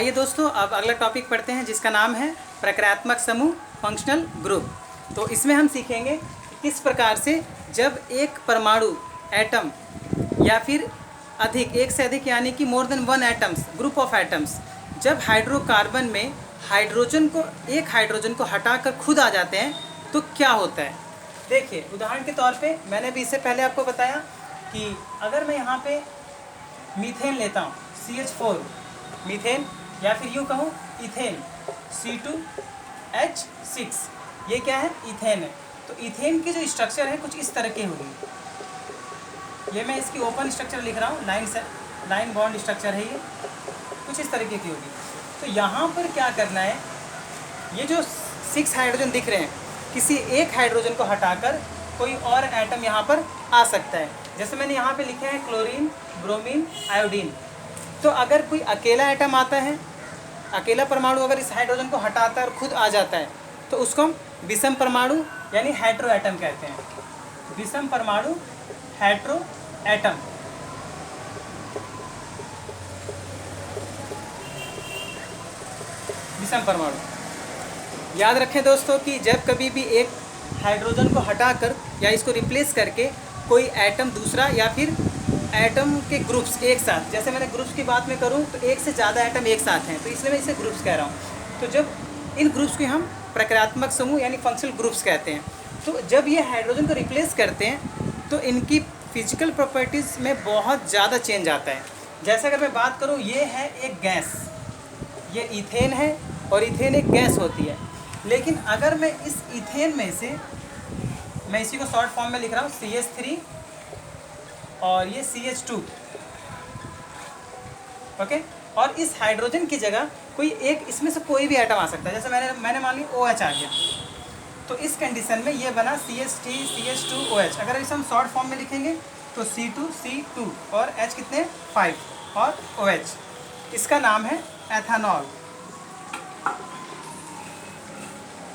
आइए दोस्तों, अब अगला टॉपिक पढ़ते हैं जिसका नाम है प्रक्रियात्मक समूह, फंक्शनल ग्रुप। तो इसमें हम सीखेंगे कि किस प्रकार से जब एक परमाणु एटम या फिर अधिक, एक से अधिक यानी कि more than one atoms, group of atoms, जब हाइड्रोकार्बन में एक हाइड्रोजन को हटाकर खुद आ जाते हैं तो क्या होता है। देखिए उदाहरण के तौर पे मैंने भी इससे पहले आपको बताया कि अगर मैं यहाँ पे मीथेन लेता हूँ, CH4 मीथेन, या फिर यूँ कहूँ इथेन C2H6, ये क्या है, इथेन है। तो इथेन की जो स्ट्रक्चर है कुछ इस तरह की होगी। ये मैं इसकी ओपन स्ट्रक्चर लिख रहा हूँ, लाइन बॉन्ड स्ट्रक्चर है, ये कुछ इस तरीके की होगी। तो यहाँ पर क्या करना है, ये जो 6 हाइड्रोजन दिख रहे हैं, किसी एक हाइड्रोजन को हटाकर कोई और एटम यहाँ पर आ सकता है। जैसे मैंने यहाँ पे लिखे हैं क्लोरीन, ब्रोमीन, आयोडीन। तो अगर कोई अकेला एटम आता है, अकेला परमाणु अगर इस हाइड्रोजन को हटाता है और खुद आ जाता है, तो उसको हम विषम परमाणु यानी हेट्रो एटम कहते हैं। विषम परमाणु, हेट्रो एटम। विषम परमाणु याद रखें दोस्तों कि जब कभी भी एक हाइड्रोजन को हटाकर या इसको रिप्लेस करके कोई एटम दूसरा, या फिर एटम के ग्रुप्स एक साथ, जैसे मैंने ग्रुप्स की बात में करूं तो एक से ज़्यादा एटम एक साथ हैं, तो इसलिए मैं इसे ग्रुप्स कह रहा हूं। तो जब इन ग्रुप्स को हम प्रक्रियात्मक समूह यानी फंक्शनल ग्रुप्स कहते हैं। तो जब ये हाइड्रोजन को रिप्लेस करते हैं तो इनकी फिजिकल प्रॉपर्टीज़ में बहुत ज़्यादा चेंज आता है। जैसे अगर मैं बात करूँ, ये है एक गैस, ये इथेन है और इथेन एक गैस होती है। लेकिन अगर मैं इस इथेन में से, मैं इसी को शॉर्ट फॉर्म में लिख रहा हूँ, CH3 और ये CH2, ओके। और इस हाइड्रोजन की जगह कोई एक, इसमें से कोई भी एटम आ सकता है। जैसे मैंने मान ली OH आ गया, तो इस कंडीशन में ये बना CH3 CH2 OH। अगर इसे हम शॉर्ट फॉर्म में लिखेंगे तो C2 और H कितने, 5 और OH। इसका नाम है एथेनॉल।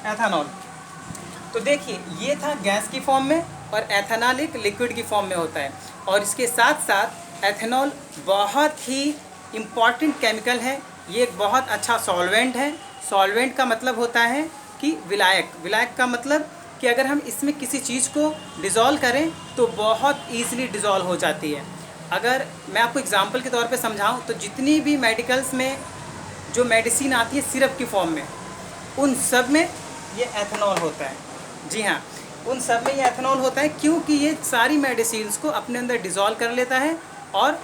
एथेनॉल। तो देखिए ये था गैस की फॉर्म में, और एथेनॉल एक लिक्विड की फॉर्म में होता है। और इसके साथ साथ एथेनॉल बहुत ही इम्पॉर्टेंट केमिकल है। ये एक बहुत अच्छा सॉल्वेंट है। सॉल्वेंट का मतलब होता है कि विलायक। विलायक का मतलब कि अगर हम इसमें किसी चीज़ को डिज़ोल्व करें तो बहुत ईज़िली डिज़ोल्व हो जाती है। अगर मैं आपको एग्जांपल के तौर पे समझाऊं तो जितनी भी मेडिकल्स में जो मेडिसिन आती है सिरप की फॉर्म में, उन सब में ये एथेनॉल होता है। जी हाँ, उन सब में ये एथेनॉल होता है, क्योंकि ये सारी मेडिसिन्स को अपने अंदर डिज़ोल्व कर लेता है और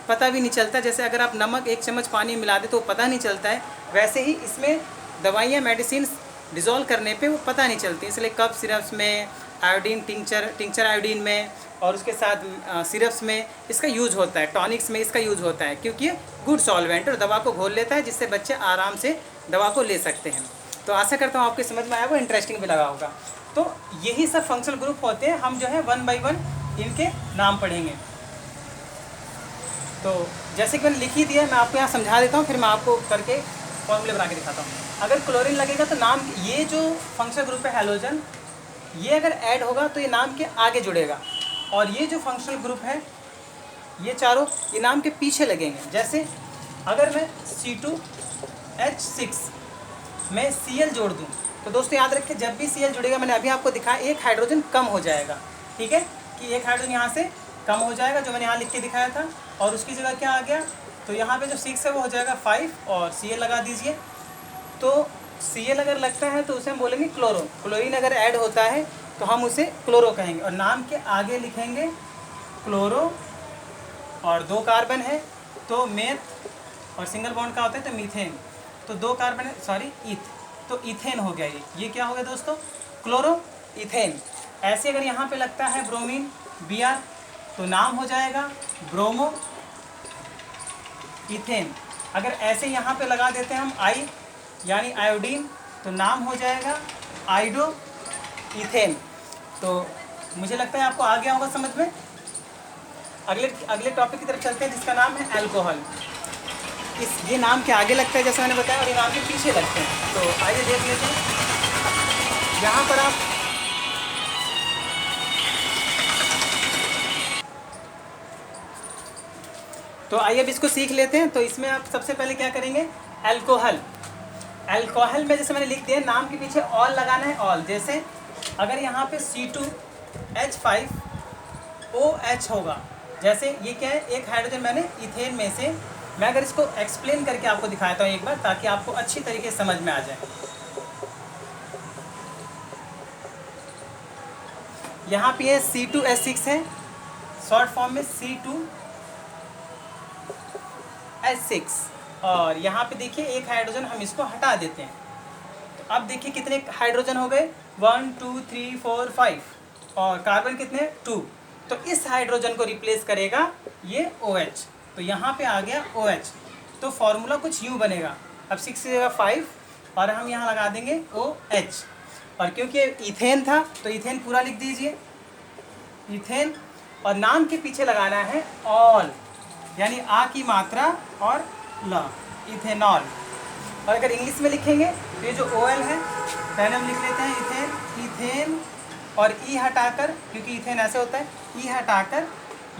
पता भी नहीं चलता। जैसे अगर आप नमक 1 चम्मच पानी में मिला दे तो पता नहीं चलता है, वैसे ही इसमें दवाइयाँ, मेडिसिन डिज़ोल्व करने पे वो पता नहीं चलती। इसलिए कफ सिरप्स में, आयोडीन टिंचर आयोडीन में, और उसके साथ सिरप्स में इसका यूज़ होता है, टॉनिक्स में इसका यूज़ होता है, क्योंकि ये गुड सॉल्वेंट और दवा को घोल लेता है, जिससे बच्चे आराम से दवा को ले सकते हैं। तो आशा करता हूँ आपकी समझ में आया, वो इंटरेस्टिंग भी लगा होगा। तो यही सब फंक्शनल ग्रुप होते हैं। हम जो है 1 बाय 1 इनके नाम पढ़ेंगे। तो जैसे कि मैंने लिख ही दिया है, मैं आपको यहाँ समझा देता हूँ, फिर मैं आपको करके फॉर्मूले बना के दिखाता हूँ। अगर क्लोरीन लगेगा तो नाम, ये जो फंक्शनल ग्रुप है हैलोजन, ये अगर ऐड होगा तो ये नाम के आगे जुड़ेगा, और ये जो फंक्शनल ग्रुप है ये चारों, ये नाम के पीछे लगेंगे। जैसे अगर मैं C2H6 में Cl जोड़ दूँ तो दोस्तों याद रखें, जब भी Cl जुड़ेगा, मैंने अभी आपको दिखाया, एक हाइड्रोजन कम हो जाएगा। ठीक है, कि एक हाइड्रोजन यहाँ से कम हो जाएगा, जो मैंने यहाँ लिख के दिखाया था, और उसकी जगह क्या आ गया, तो यहाँ पे जो 6 है वो हो जाएगा 5, और Cl लगा दीजिए। तो Cl अगर लगता है तो उसे हम बोलेंगे क्लोरो। क्लोरीन अगर ऐड होता है तो हम उसे क्लोरो कहेंगे, और नाम के आगे लिखेंगे क्लोरो, और 2 कार्बन है तो मेथ, और सिंगल बॉन्ड का होता है तो मीथेन। तो 2 कार्बन है, सॉरी ईथ, तो इथेन हो गया। ये क्या हो गया दोस्तों, क्लोरो इथेन। ऐसे अगर यहाँ पे लगता है ब्रोमीन, Br, तो नाम हो जाएगा ब्रोमो इथेन। अगर ऐसे यहाँ पे लगा देते हैं हम I यानी आयोडीन, तो नाम हो जाएगा आइडो इथेन। तो मुझे लगता है आपको आ गया होगा समझ में। अगले टॉपिक की तरफ चलते हैं, जिसका नाम है अल्कोहल। ये नाम के आगे लगता है जैसे मैंने बताया, और ये नाम के पीछे लगते हैं। तो आइए देख लेते हैं। यहाँ पर आप तो आइए अब इसको सीख लेते हैं। तो इसमें आप सबसे पहले क्या करेंगे, अल्कोहल। अल्कोहल में जैसे मैंने लिख दिया नाम के पीछे ऑल लगाना है, ऑल। जैसे अगर यहाँ पे C2H5OH होगा, जैसे ये क्या है, एक हाइड्रोजन मैंने इथेन में से, मैं अगर इसको एक्सप्लेन करके आपको दिखाता हूँ एक बार, ताकि आपको अच्छी तरीके से समझ में आ जाए। यहाँ पे ये C2H6 है, शॉर्ट फॉर्म में C2H6, और यहाँ पे देखिए एक हाइड्रोजन हम इसको हटा देते हैं। तो अब देखिए कितने हाइड्रोजन हो गए, 1 2 3 4 5, और कार्बन कितने, 2। तो इस हाइड्रोजन को रिप्लेस करेगा ये OH, तो यहाँ पे आ गया OH। तो फॉर्मूला कुछ यूँ बनेगा, अब 6 की जगह 5, और हम यहाँ लगा देंगे OH, और क्योंकि इथेन था तो इथेन पूरा लिख दीजिए, इथेन, और नाम के पीछे लगाना है ऑल, यानी आ की मात्रा और ल, इथेनॉल। और अगर इंग्लिश में लिखेंगे तो ये जो OL है, पहले हम लिख लेते हैं इथेन, इथेन, और ई हटाकर, क्योंकि इथेन ऐसे होता है, ई हटाकर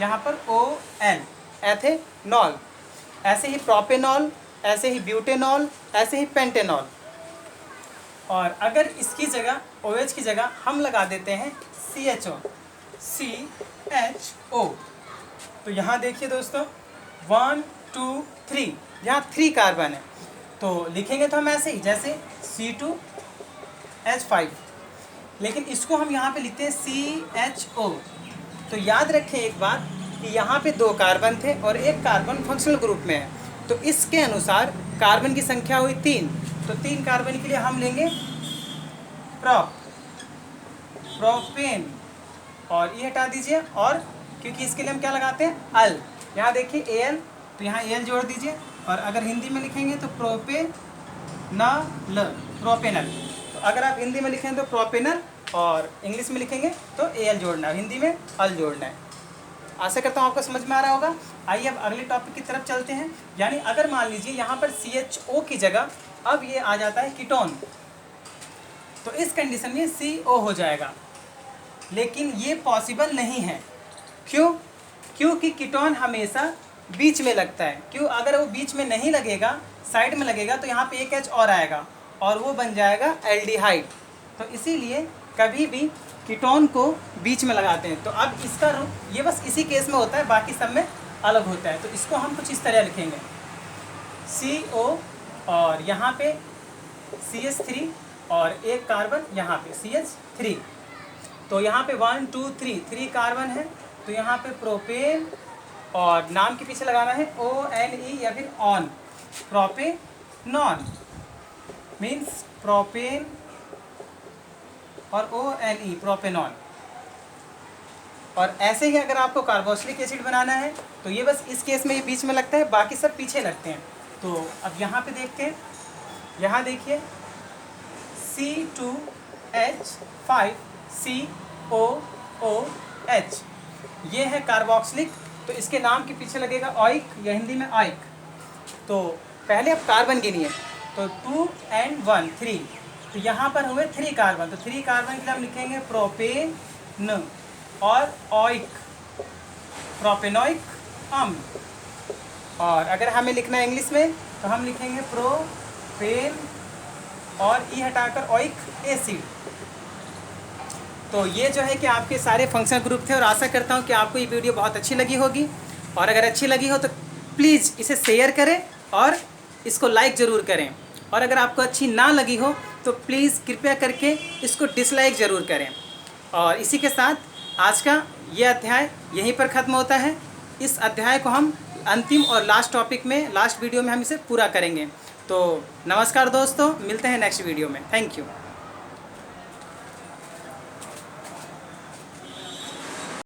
यहाँ पर OL, एथेनॉल। ऐसे ही प्रोपेनॉल, ऐसे ही ब्यूटेनॉल, ऐसे ही पेंटेनॉल। और अगर इसकी जगह OH की जगह हम लगा देते हैं CHO, CHO, तो यहाँ देखिए दोस्तों 1 2 3, यहाँ 3 कार्बन है, तो लिखेंगे तो हम ऐसे ही, जैसे C2H5, लेकिन इसको हम यहाँ पे लिखते हैं CHO। तो याद रखें एक बात कि यहाँ पे 2 कार्बन थे और एक कार्बन फंक्शनल ग्रुप में है, तो इसके अनुसार कार्बन की संख्या हुई 3, तो 3 कार्बन के लिए हम लेंगे प्रोपेन, और ये हटा दीजिए, और क्योंकि इसके लिए हम क्या लगाते हैं, अल, यहाँ देखिए AL, तो यहाँ AL जोड़ दीजिए, और अगर हिंदी में लिखेंगे तो प्रोपेनल। तो अगर आप हिंदी में लिखेंगे तो प्रोपेनल, और इंग्लिश में लिखेंगे तो AL जोड़ना है, हिंदी में अल जोड़ना है। आशा करता हूँ आपको समझ में आ रहा होगा। आइए अब अगले टॉपिक की तरफ चलते हैं। यानी अगर मान लीजिए यहाँ पर CHO की जगह अब ये आ जाता है कीटोन, तो इस कंडीशन में CO हो जाएगा, लेकिन ये पॉसिबल नहीं है। क्यों? क्योंकि कीटोन हमेशा बीच में लगता है। क्यों? अगर वो बीच में नहीं लगेगा, साइड में लगेगा, तो यहाँ पे एक H और आएगा और वो बन जाएगा एल्डिहाइड। तो इसीलिए कभी भी कीटोन को बीच में लगाते हैं। तो अब इसका रूप ये बस इसी केस में होता है, बाकी सब में अलग होता है। तो इसको हम कुछ इस तरह लिखेंगे, CO, और यहाँ पे CH3, और एक कार्बन यहाँ पे CH3। तो यहाँ पे 1 2 3 कार्बन है, तो यहाँ पे प्रोपेन, और नाम के पीछे लगाना है ONE या फिर ऑन, प्रोपेनॉन मीन्स प्रोपेन, और ONE प्रोपेनॉन। और ऐसे ही अगर आपको कार्बोक्सिलिक एसिड बनाना है तो ये बस इस केस में ये बीच में लगता है, बाकी सब पीछे लगते हैं। तो अब यहाँ पे देखते हैं, यहाँ देखिए C2H5COOH, ये है कार्बोक्सिलिक, तो इसके नाम के पीछे लगेगा ऑइक, या हिंदी में आइक। तो पहले अब कार्बन गिनिए, तो 2 and 1 3, तो यहाँ पर हुए 3 कार्बन, तो 3 कार्बन के लिए हम लिखेंगे प्रोपेन और ऑइक, प्रोपेनॉइक अम्ल। और अगर हमें लिखना है इंग्लिश में तो हम लिखेंगे प्रोपेन और ई हटाकर ऑइक एसिड। तो ये जो है कि आपके सारे फंक्शनल ग्रुप थे, और आशा करता हूँ कि आपको ये वीडियो बहुत अच्छी लगी होगी। और अगर अच्छी लगी हो तो प्लीज़ इसे शेयर करें और इसको लाइक ज़रूर करें। और अगर आपको अच्छी ना लगी हो तो प्लीज़ कृपया करके इसको डिसलाइक ज़रूर करें। और इसी के साथ आज का ये अध्याय यहीं पर ख़त्म होता है। इस अध्याय को हम अंतिम और लास्ट टॉपिक में, लास्ट वीडियो में हम इसे पूरा करेंगे। तो नमस्कार दोस्तों, मिलते हैं नेक्स्ट वीडियो में। Thank you.